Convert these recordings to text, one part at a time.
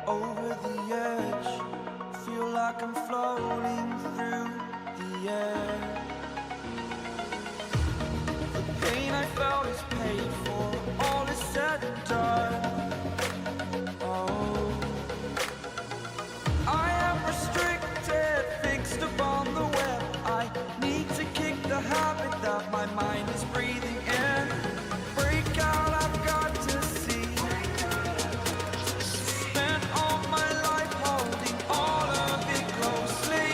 over the edge. Feel like I'm floating through the air. The pain I felt is paid for, all is said and done. Oh, I am restricted, fixed upon the web. I need to kick the habit that my mind is breathing in. Break out, I've got to see. Spent all my life holding all of it closely.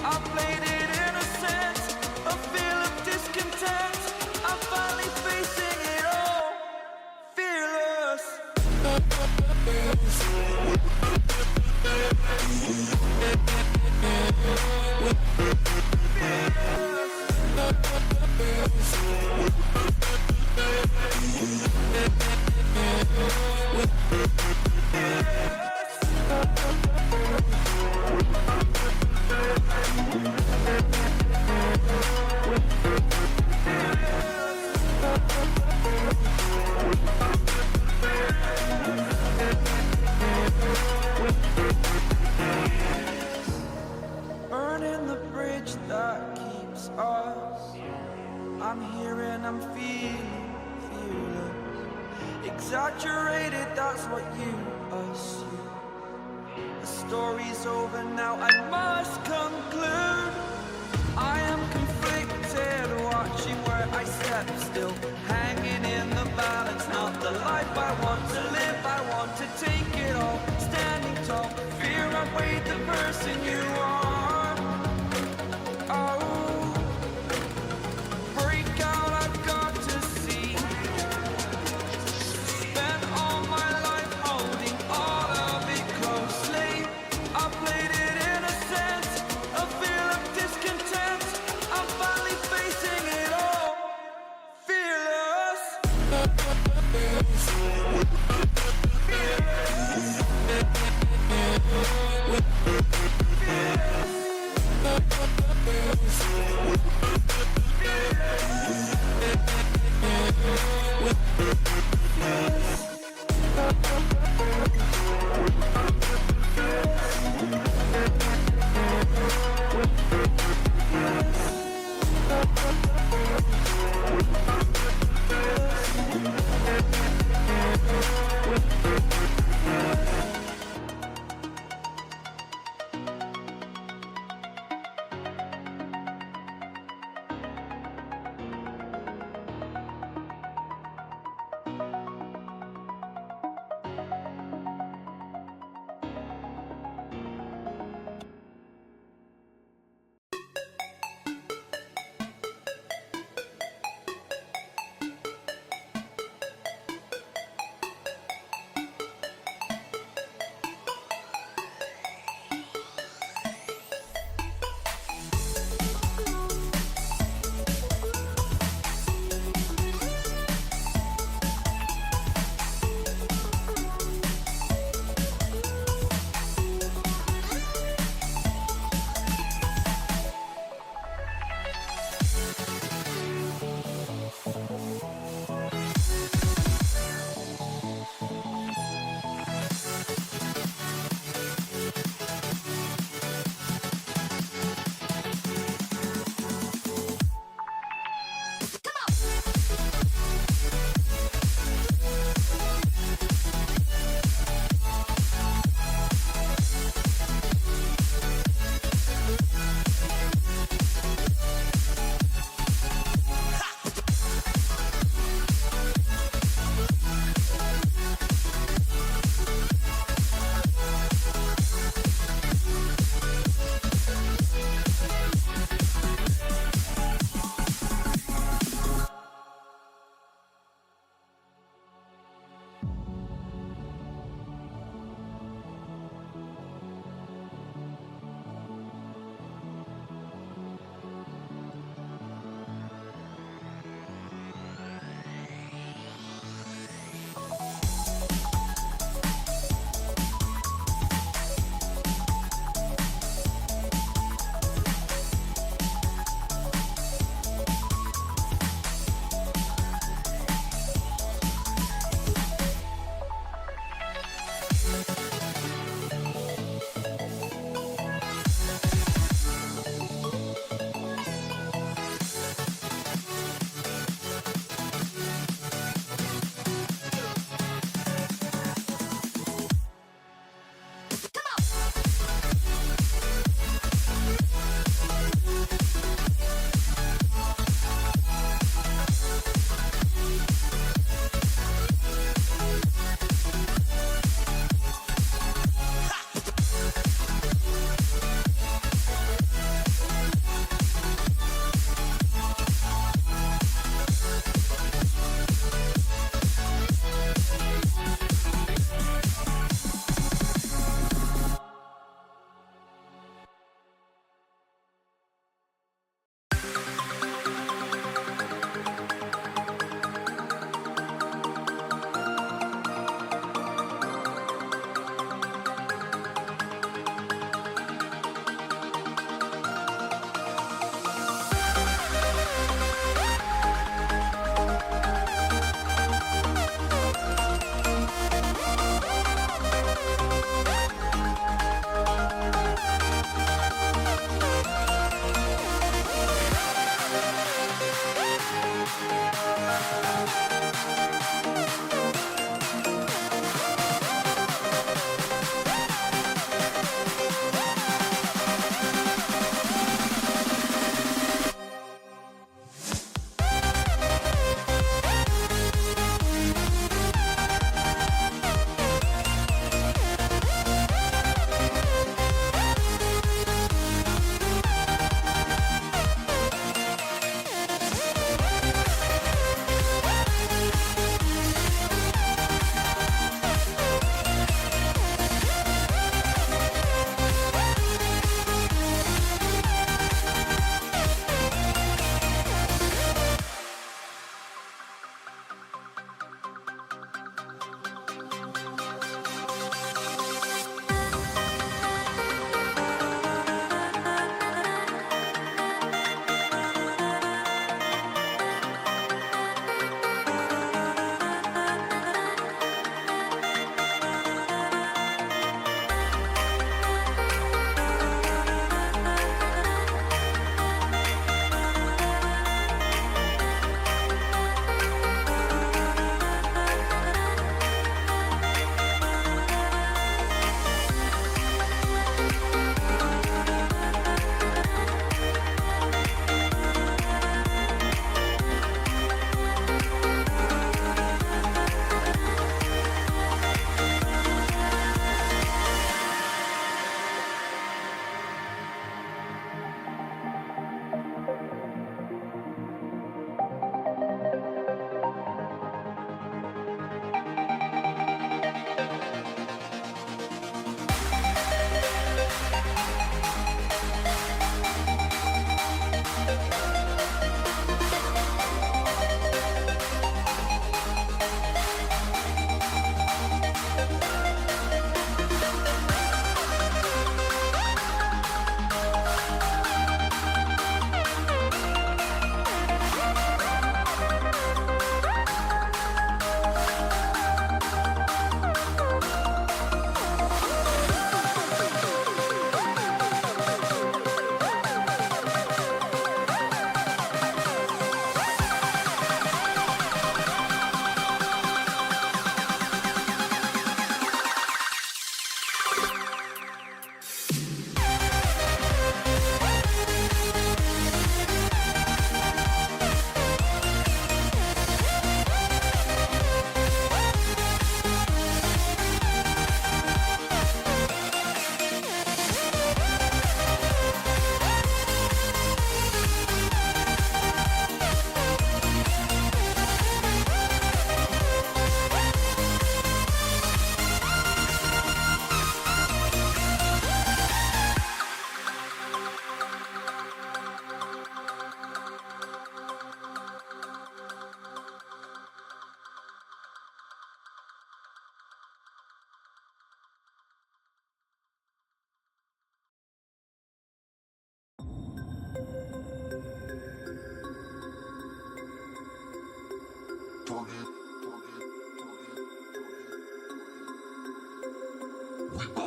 I played it innocent, a feel of discontent. I'm finally facing it all, fearless. exaggerated, that's what you assume. The story's over now, I must conclude. I am conflicted, watching where I step still, hanging in the balance, not the life I want to live. I want to take it all, standing tall, fear outweighed the person you are. Oh, break out, I've got to see. Spent all my life holding all of it closely. I played it innocent, a feel of discontent. I'm finally facing it all, fearless.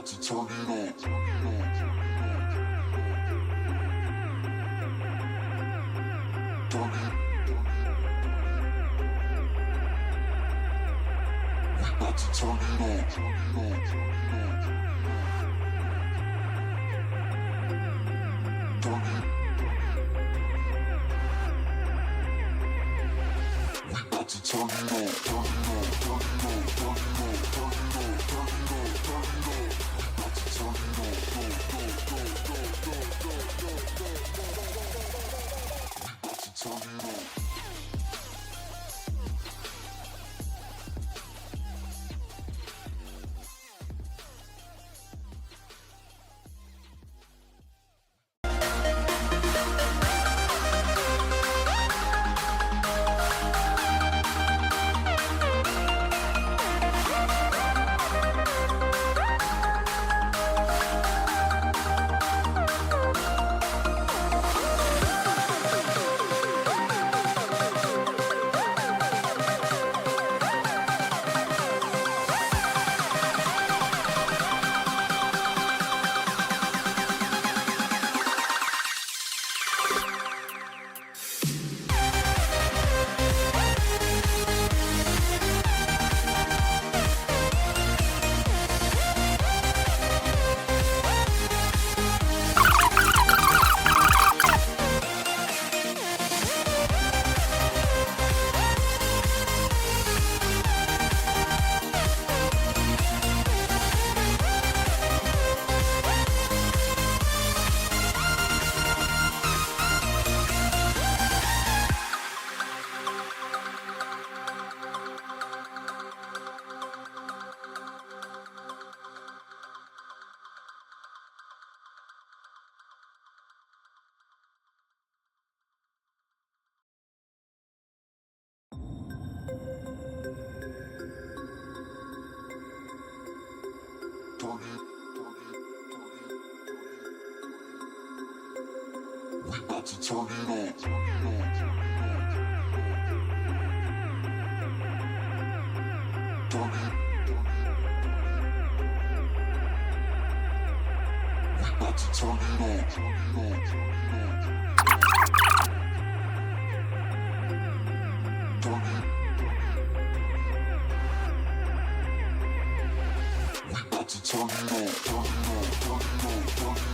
about to turn it on. We about to turn it on. We about to turn it on. We about to turn it on. We about to turn it on. We about to turn it on.